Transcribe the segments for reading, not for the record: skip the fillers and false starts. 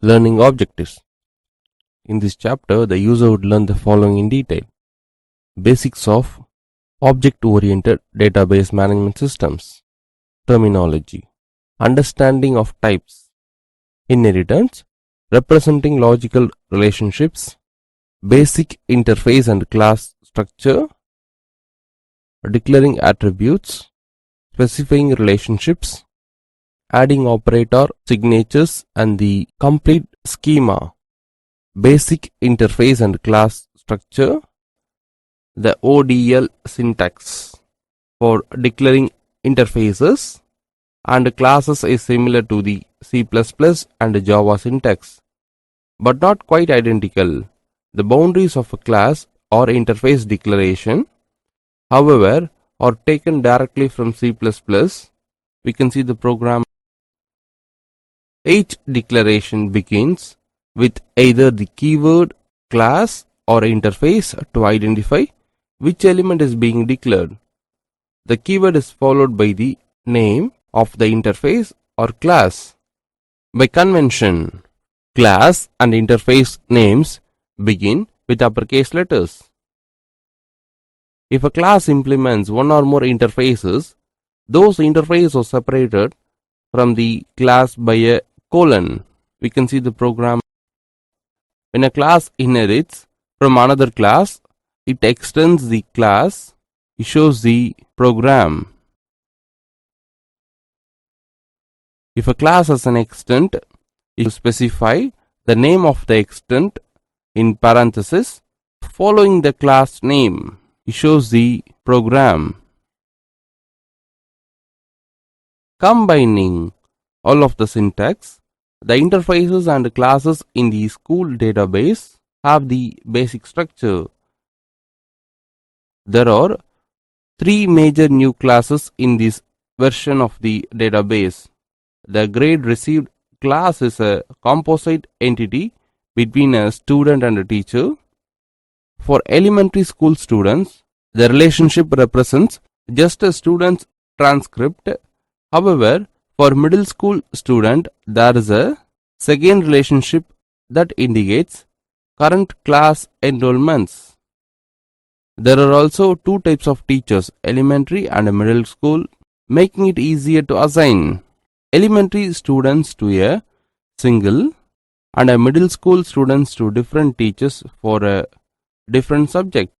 learning objectives. In this chapter, the user would learn the following in detail. Basics of object-oriented database management systems. Terminology. Understanding of types. Inheritance. Representing logical relationships. Basic interface and class structure. Declaring attributes. Specifying relationships. Adding operator signatures and the complete schema. Basic interface and class structure. The ODL syntax for declaring interfaces and classes is similar to the C++ and Java syntax, but not quite identical. The boundaries of a class or interface declaration, however, are taken directly from C++. We can see the program. Each declaration begins with either the keyword, class or interface to identify which element is being declared. The keyword is followed by the name of the interface or class. By convention, class and interface names begin with uppercase letters. If a class implements one or more interfaces, those interfaces are separated from the class by a colon. We can see the program. When a class inherits from another class, it extends the class. It shows the program. If a class has an extent, you specify the name of the extent in parenthesis following the class name. It shows the program. Combining all of the syntax, the interfaces and classes in the school database have the basic structure. There are 3 major new classes in this version of the database. The grade received class is a composite entity between a student and a teacher. For elementary school students, the relationship represents just a student's transcript. However, for middle school student, there is a second relationship that indicates current class enrollments. There are also 2 types of teachers, elementary and middle school, making it easier to assign elementary students to a single and a middle school students to different teachers for a different subject.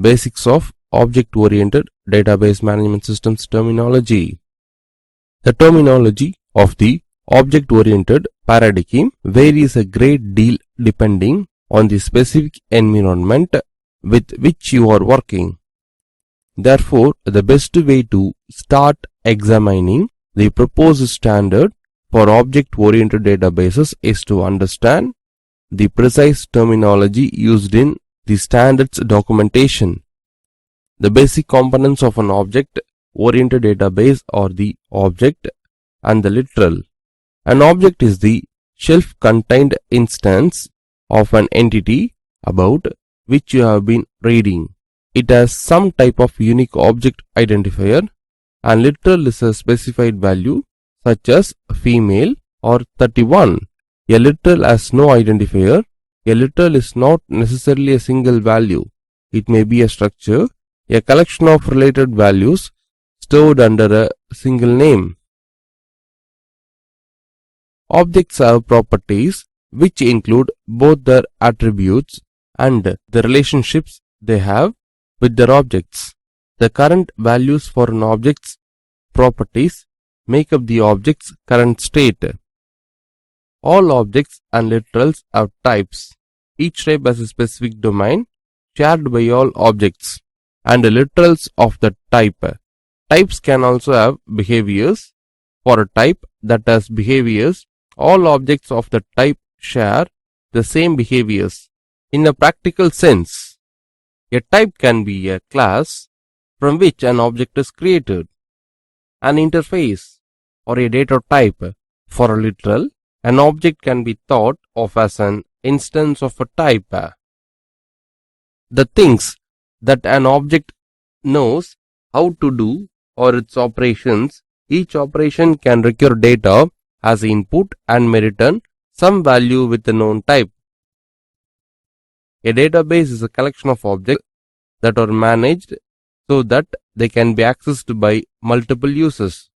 Basics of object-oriented database management systems terminology. The terminology of the object-oriented paradigm varies a great deal depending on the specific environment with which you are working. Therefore, the best way to start examining the proposed standard for object-oriented databases is to understand the precise terminology used in the standards documentation. The basic components of an object-oriented database are the object and the literal. An object is the self-contained instance of an entity about which you have been reading. It has some type of unique object identifier, and literal is a specified value such as female or 31. A literal has no identifier. A literal is not necessarily a single value. It may be a structure, a collection of related values stored under a single name. Objects have properties which include both their attributes and the relationships they have with their objects. The current values for an object's properties make up the object's current state. All objects and literals have types. Each type has a specific domain shared by all objects and the literals of the type. Types can also have behaviors. For a type that has behaviors, all objects of the type share the same behaviors. In a practical sense, a type can be a class from which an object is created, an interface, or a data type. For a literal, an object can be thought of as an instance of a type. The things that an object knows how to do or its operations. Each operation can require data as input and may return some value with a known type. A database is a collection of objects that are managed so that they can be accessed by multiple users.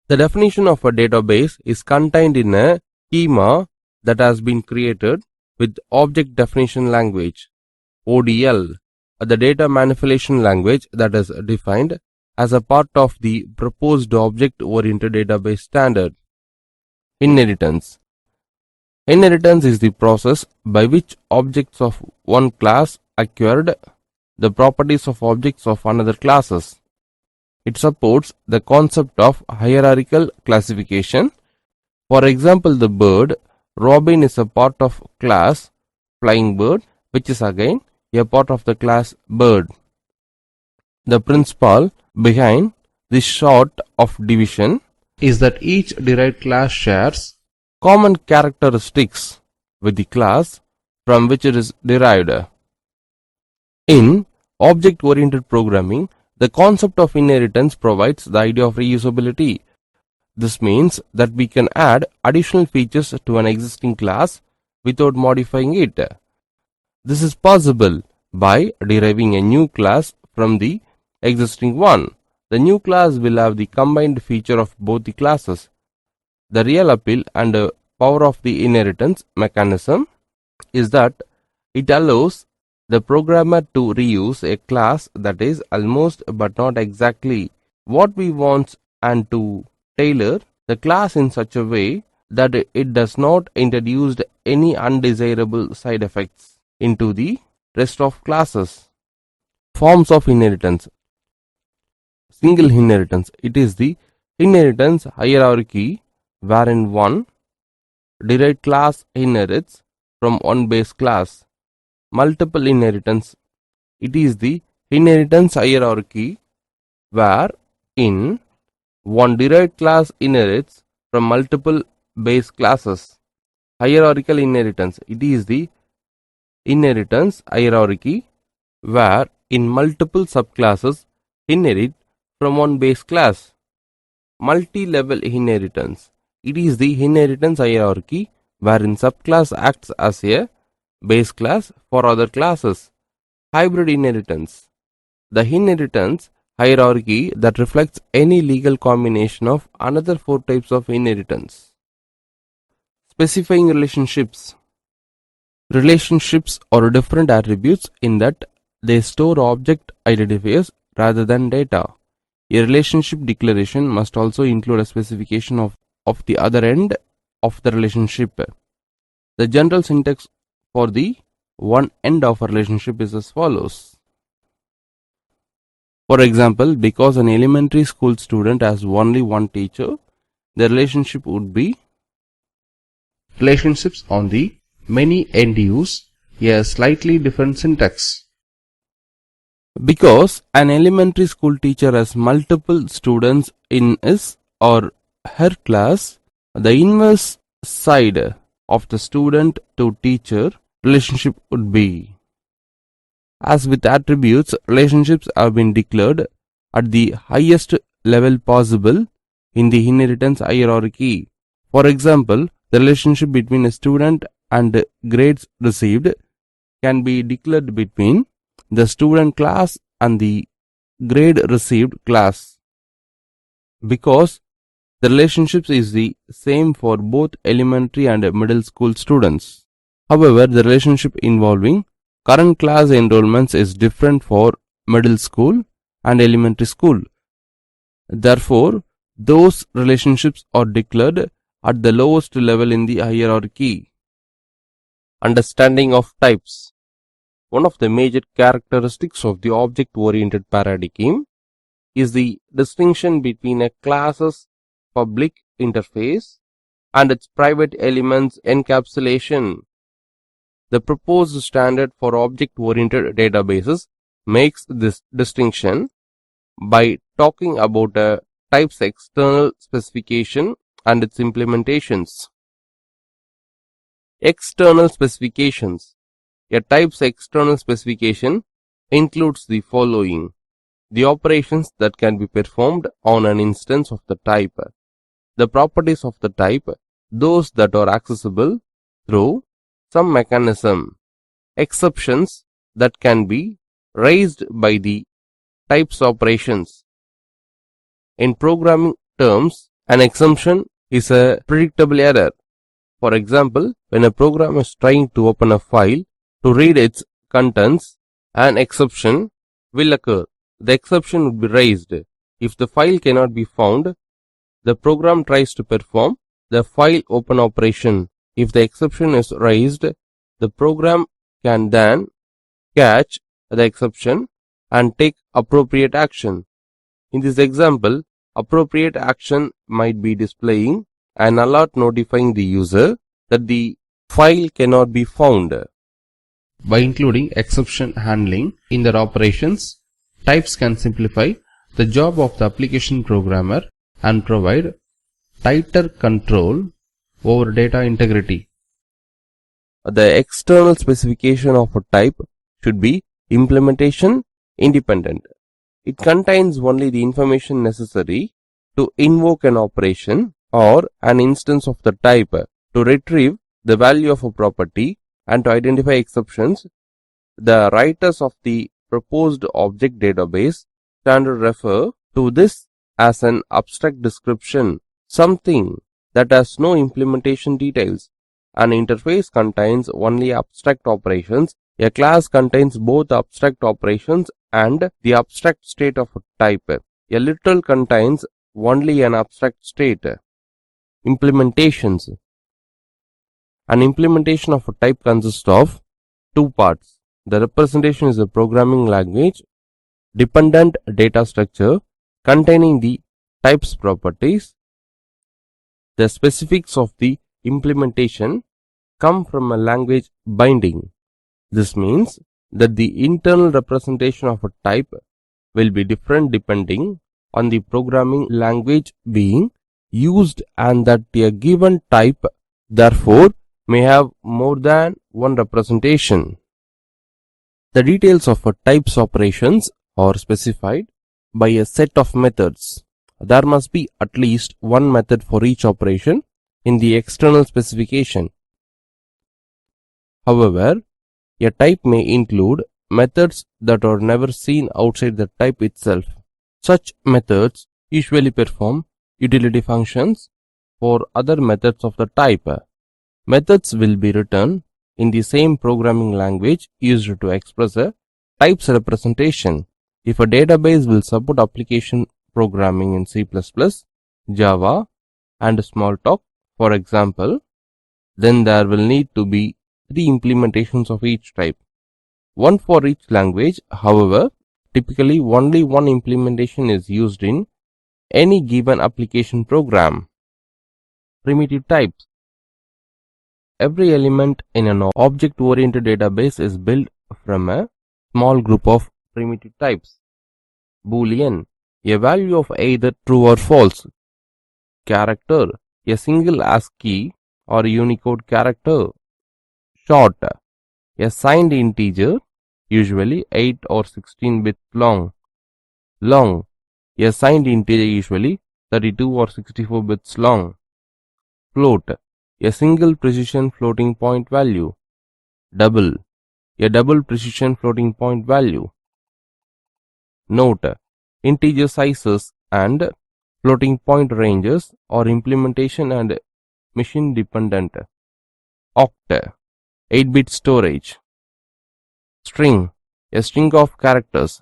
The definition of a database is contained in a schema that has been created with Object Definition Language (ODL), the data manipulation language that is defined as a part of the proposed object-oriented database standard. Inheritance. Inheritance is the process by which objects of one class acquired the properties of objects of another classes. It supports the concept of hierarchical classification. For example, the bird Robin is a part of class Flying Bird, which is again a part of the class Bird. The principle behind this sort of division is that each derived class shares common characteristics with the class from which it is derived. In object-oriented programming, the concept of inheritance provides the idea of reusability. This means that we can add additional features to an existing class without modifying it. This is possible by deriving a new class from the existing one. The new class will have the combined feature of both the classes. The real appeal and power of the inheritance mechanism is that it allows the programmer to reuse a class that is almost but not exactly what we want and to tailor the class in such a way that it does not introduce any undesirable side effects into the rest of classes. Forms of inheritance. Single inheritance. It is the inheritance hierarchy wherein one derived class inherits from one base class. Multiple inheritance. It is the inheritance hierarchy wherein one derived class inherits from multiple base classes. Hierarchical inheritance. It is the inheritance hierarchy where in multiple subclasses inherit from one base class. Multi-level inheritance. It is the inheritance hierarchy wherein subclass acts as a base class for other classes. Hybrid inheritance. The inheritance hierarchy that reflects any legal combination of another four types of inheritance. Specifying relationships. Relationships are different attributes in that they store object identifiers rather than data. A relationship declaration must also include a specification of the other end of the relationship. The general syntax for the one end of a relationship is as follows. For example, because an elementary school student has only one teacher, the relationship would be relationships on the many end use a slightly different syntax. Because an elementary school teacher has multiple students in his or her class, the inverse side of the student to teacher relationship would be. As with attributes, relationships have been declared at the highest level possible in the inheritance hierarchy. For example, the relationship between a student and grades received can be declared between the student class and the grade received class, because the relationship is the same for both elementary and middle school students. However, the relationship involving current class enrollments is different for middle school and elementary school. Therefore, those relationships are declared at the lowest level in the hierarchy. Understanding of types. One of the major characteristics of the object-oriented paradigm is the distinction between a class's public interface and its private elements encapsulation. The proposed standard for object-oriented databases makes this distinction by talking about a type's external specification and its implementations. External specifications. A type's external specification includes the following: the operations that can be performed on an instance of the type, the properties of the type, those that are accessible through some mechanism, exceptions that can be raised by the types operations. In programming terms, an exception is a predictable error. For example, when a program is trying to open a file to read its contents, an exception will occur. The exception would be raised if the file cannot be found. The program tries to perform the file open operation. If the exception is raised, the program can then catch the exception and take appropriate action. In this example, appropriate action might be displaying an alert notifying the user that the file cannot be found. By including exception handling in their operations, types can simplify the job of the application programmer and provide tighter control over data integrity. The external specification of a type should be implementation independent. It contains only the information necessary to invoke an operation or an instance of the type, to retrieve the value of a property, and to identify exceptions. The writers of the proposed object database standard refer to this as an abstract description, something that has no implementation details. An interface contains only abstract operations. A class contains both abstract operations and the abstract state of a type. A literal contains only an abstract state. Implementations. An implementation of a type consists of two parts. The representation is a programming language dependent data structure containing the type's properties. The specifics of the implementation come from a language binding. This means that the internal representation of a type will be different depending on the programming language being used, and that a given type therefore may have more than one representation. The details of a type's operations are specified by a set of methods. There must be at least one method for each operation in the external specification. However, a type may include methods that are never seen outside the type itself. Such methods usually perform utility functions for other methods of the type. Methods will be written in the same programming language used to express a type's representation. If a database will support application programming in C++, Java, and Smalltalk, for example, then there will need to be 3 implementations of each type. One for each language. However, typically only one implementation is used in any given application program. Primitive types. Every element in an object-oriented database is built from a small group of primitive types. Boolean, a value of either true or false. Character, a single ASCII or Unicode character. Short, a signed integer, usually 8 or 16 bits long. Long, a signed integer, usually 32 or 64 bits long. Float, a single precision floating point value. Double, a double precision floating point value. Note, integer sizes and floating point ranges are implementation and machine dependent. Oct, 8-bit storage. String, a string of characters.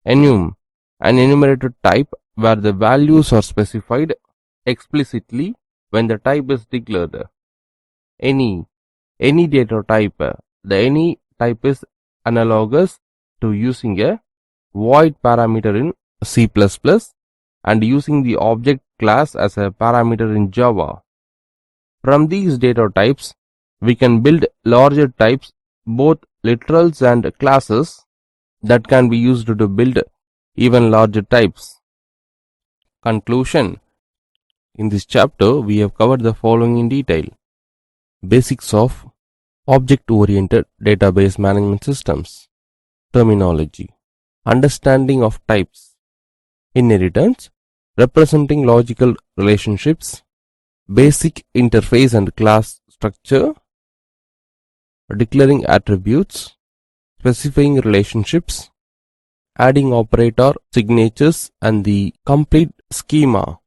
Enum, an enumerated type where the values are specified explicitly when the type is declared. Any data type. The any type is analogous to using a void parameter in C++ and using the object class as a parameter in Java. From these data types, we can build larger types, both literals and classes, that can be used to build even larger types. Conclusion. In this chapter, we have covered the following in detail. Basics of object-oriented database management systems. Terminology. Understanding of types. Inheritance, representing logical relationships. basic interface and class structure, declaring attributes, specifying relationships, adding operator signatures, and the complete schema.